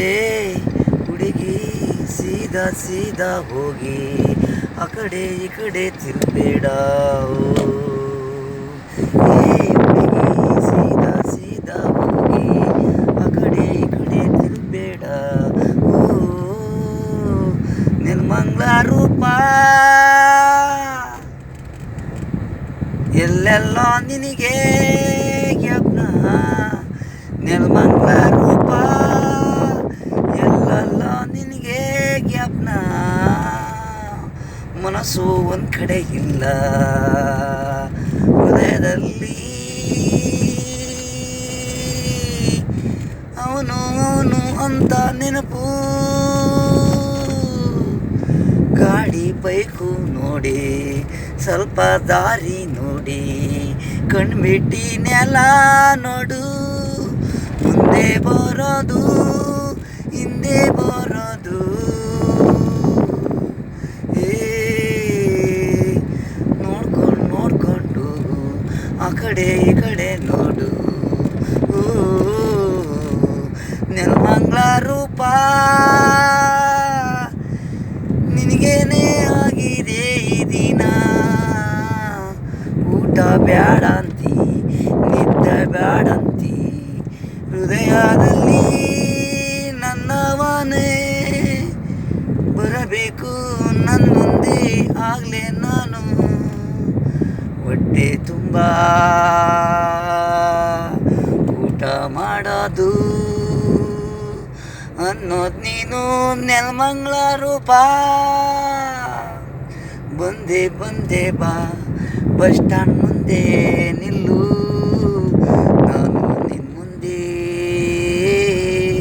ಏ ಹುಡುಗಿ ಸೀದಾ ಸೀದಾ ಹೋಗಿ ಆ ಕಡೆ ಈ ಕಡೆ ತಿರುಗಬೇಡ. ಏ ಹುಡುಗಿ ಸೀದಾ ಸೀದಾ ಹೋಗಿ ಆ ಕಡೆ ಈ ಕಡೆ ತಿರುಗಬೇಡ. ಓ ನಿರ್ಮಂಗ್ಲ ರೂಪ ಎಲ್ಲೆಲ್ಲ ನಿನಗೆ ಜ್ಞಾಪನ. ನಿರ್ಮಂಗ್ಲ ರೂಪ ಎಲ್ಲೆಲ್ಲ ನಿನಗೆ ಜ್ಞಾಪನ. ಮನಸ್ಸು ಒಂದು ಕಡೆ ಇಲ್ಲ, ಹೃದಯದಲ್ಲಿ ಅವನು ಅವನು ಅಂತ ನೆನಪು. ಗಾಡಿ ಬೈಕು ನೋಡಿ ಸ್ವಲ್ಪ ದಾರಿ ನೋಡಿ ಕಣ್ಬಿಟ್ಟಿ ನೆಲ ನೋಡು. ಮುಂದೆ ಬರೋದು ಹಿಂದೆ ಬರೋದು. ಏ ನೋಡ್ಕೊಂಡು ಆ ಕಡೆ ಈ ಕಡೆ ನೋಡು. ನಿರ್ಮಂಗ್ಲ ರೂಪ ನಿನಗೇನೇ ಆಗಿದೆ ಈ ದಿನ. ಊಟ ಬ್ಯಾಡಂತಿ ನಿದ್ದೆ ಬ್ಯಾಡಂತಿ, ಹೃದಯದಲ್ಲಿ ನನ್ನವನೇ ಬರಬೇಕು ನನ್ನ ಮುಂದೆ ಆಗಲೇ ನಾನು ಹೊಟ್ಟೆ ತುಂಬ ಊಟ ಮಾಡೋದು ಅನ್ನೋದು ನೀನು. ನೆಲಮಂಗ್ಲ ರೂಪ ಬಂದೆ ಬಾ ಬಸ್ ಸ್ಟ್ಯಾಂಡ್ ಮುಂದೆ ನಿಲ್ಲು.